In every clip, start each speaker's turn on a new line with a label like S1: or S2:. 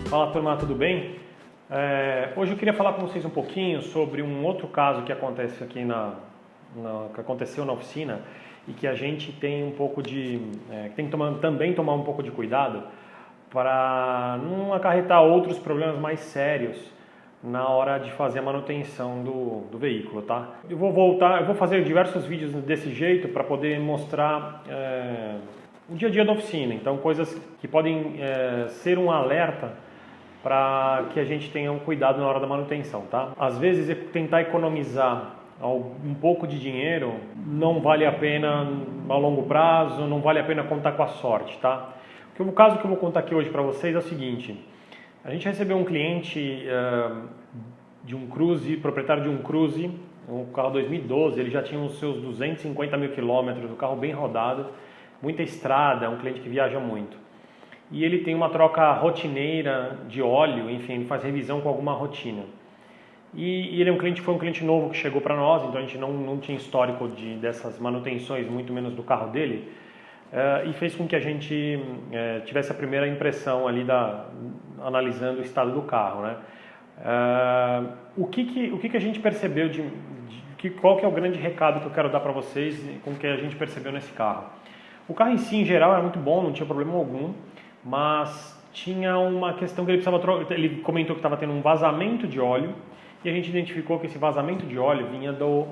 S1: Fala turma, tudo bem? Hoje eu queria falar com vocês um pouquinho sobre um outro caso que acontece aqui que aconteceu na oficina e que a gente tem um pouco tem que também tomar um pouco de cuidado para não acarretar outros problemas mais sérios na hora de fazer a manutenção do veículo, tá? Eu vou fazer diversos vídeos desse jeito para poder mostrar o dia a dia da oficina, então coisas que podem ser um alerta para que a gente tenha um cuidado na hora da manutenção, tá? Às vezes tentar economizar um pouco de dinheiro não vale a pena a longo prazo, não vale a pena contar com a sorte, tá? O caso que eu vou contar aqui hoje para vocês é o seguinte: a gente recebeu um cliente de um Cruze, proprietário de um Cruze, um carro 2012, ele já tinha os seus 250 mil quilômetros, o carro bem rodado, muita estrada, é um cliente que viaja muito. E ele tem uma troca rotineira de óleo, enfim, ele faz revisão com alguma rotina. E ele foi um cliente novo que chegou para nós, então a gente não tinha histórico dessas manutenções, muito menos do carro dele, e fez com que a gente tivesse a primeira impressão ali analisando o estado do carro, né? O que a gente percebeu qual que é o grande recado que eu quero dar para vocês com o que a gente percebeu nesse carro? O carro em si, em geral, era muito bom, não tinha problema algum, mas tinha uma questão que ele precisava trocar. Ele comentou que estava tendo um vazamento de óleo e a gente identificou que esse vazamento de óleo vinha do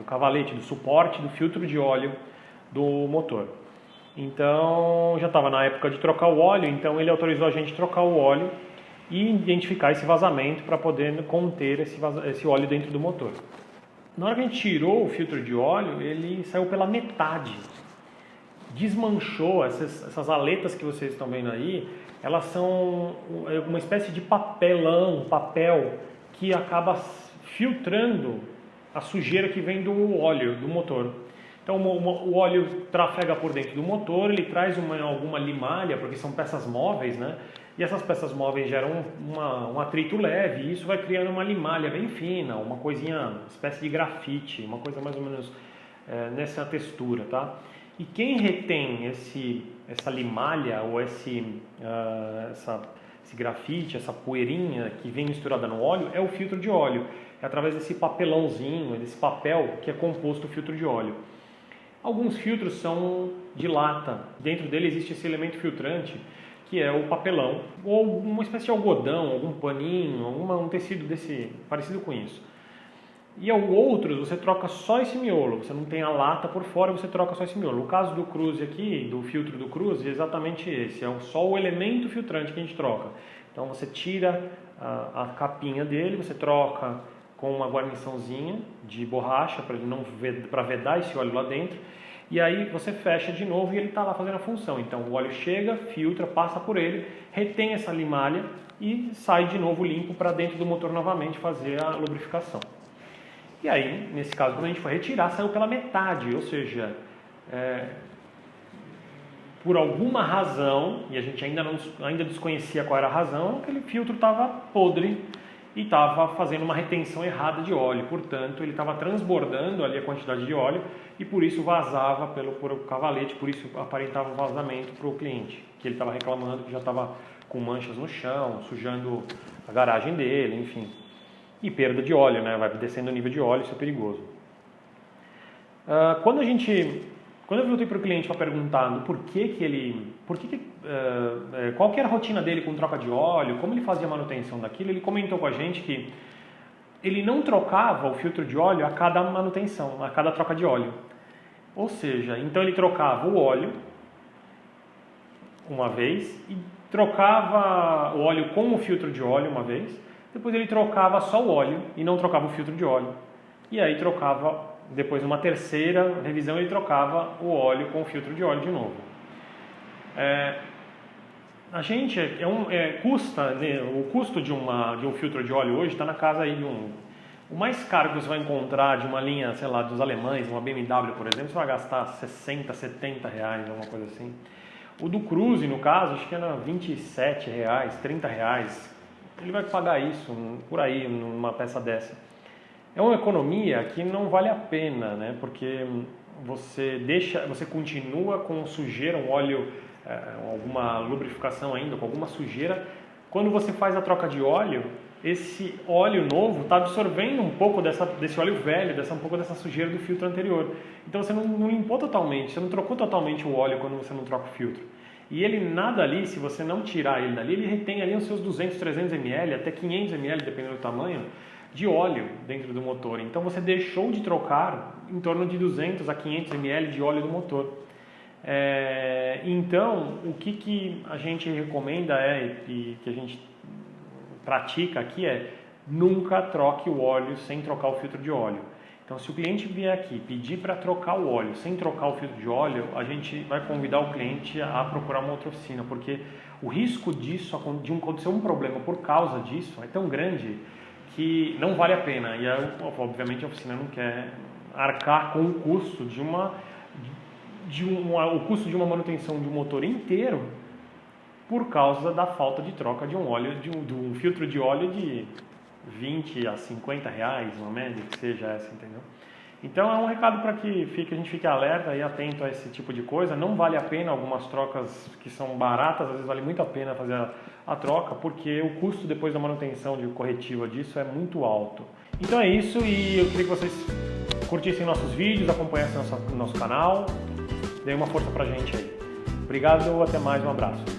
S1: cavalete, do suporte do filtro de óleo do motor. Então já estava na época de trocar o óleo, então ele autorizou a gente trocar o óleo e identificar esse vazamento para poder conter esse óleo dentro do motor. Na hora que a gente tirou o filtro de óleo, ele saiu pela metade. Desmanchou, essas aletas que vocês estão vendo aí, elas são uma espécie de papel que acaba filtrando a sujeira que vem do óleo do motor. Então o óleo trafega por dentro do motor, ele traz alguma limalha, porque são peças móveis, né? E essas peças móveis geram um atrito leve, e isso vai criando uma limalha bem fina, uma coisinha, uma espécie de grafite, uma coisa mais ou menos nessa textura, tá? E quem retém essa limalha ou esse grafite, essa poeirinha que vem misturada no óleo é o filtro de óleo. É através desse papelãozinho, desse papel que é composto o filtro de óleo. Alguns filtros são de lata. Dentro dele existe esse elemento filtrante que é o papelão ou uma espécie de algodão, algum paninho, um tecido parecido com isso. E outros você troca só esse miolo, você não tem a lata por fora, você troca só esse miolo. O caso do Cruze aqui, do filtro do Cruze, é exatamente esse, é só o elemento filtrante que a gente troca. Então você tira a capinha dele, você troca com uma guarniçãozinha de borracha para vedar esse óleo lá dentro, e aí você fecha de novo e ele está lá fazendo a função. Então o óleo chega, filtra, passa por ele, retém essa limalha e sai de novo limpo para dentro do motor novamente fazer a lubrificação. E aí, nesse caso, quando a gente foi retirar, saiu pela metade, ou seja, por alguma razão, e a gente ainda desconhecia qual era a razão, aquele filtro estava podre e estava fazendo uma retenção errada de óleo. Portanto, ele estava transbordando ali a quantidade de óleo e por isso vazava por o cavalete, por isso aparentava um vazamento para o cliente, que ele estava reclamando que já estava com manchas no chão, sujando a garagem dele, enfim. E perda de óleo, né? Vai descendo o nível de óleo, isso é perigoso. Quando eu voltei para o cliente para perguntar qual que era a rotina dele com troca de óleo, como ele fazia a manutenção daquilo, ele comentou com a gente que ele não trocava o filtro de óleo a cada manutenção, a cada troca de óleo. Ou seja, então ele trocava o óleo uma vez e trocava o óleo com o filtro de óleo uma vez. Depois ele trocava só o óleo e não trocava o filtro de óleo. E aí depois numa terceira revisão ele trocava o óleo com o filtro de óleo de novo. A gente, o custo de um filtro de óleo hoje está na casa aí o mais caro que você vai encontrar de uma linha, sei lá, dos alemães, uma BMW, por exemplo, você vai gastar 60, 70 reais, alguma coisa assim. O do Cruze, no caso, acho que era 27 reais, 30 reais. Ele vai pagar isso por aí, numa peça dessa. É uma economia que não vale a pena, né? Porque você continua com sujeira, um óleo, alguma lubrificação ainda, com alguma sujeira quando você faz a troca de óleo, esse óleo novo está absorvendo um pouco desse óleo velho, um pouco dessa sujeira do filtro anterior. Então você não limpou totalmente, você não trocou totalmente o óleo quando você não troca o filtro. E ele nada ali, se você não tirar ele dali, ele retém ali os seus 200, 300 ml, até 500 ml, dependendo do tamanho, de óleo dentro do motor. Então você deixou de trocar em torno de 200 a 500 ml de óleo do motor. Então, o que a gente recomenda e que a gente pratica aqui nunca troque o óleo sem trocar o filtro de óleo. Então, se o cliente vier aqui pedir para trocar o óleo sem trocar o filtro de óleo, a gente vai convidar o cliente a procurar uma outra oficina, porque o risco disso, de acontecer um problema por causa disso, é tão grande que não vale a pena. E obviamente a oficina não quer arcar com o custo o custo de uma manutenção de um motor inteiro por causa da falta de troca de um óleo, de um filtro de óleo de 20 a 50 reais, uma média que seja essa, entendeu? Então é um recado para que a gente fique alerta e atento a esse tipo de coisa. Não vale a pena algumas trocas que são baratas, às vezes vale muito a pena fazer a troca, porque o custo depois da manutenção de corretiva disso é muito alto. Então é isso, e eu queria que vocês curtissem nossos vídeos, acompanhassem nosso canal, deem uma força pra gente aí. Obrigado, até mais, um abraço.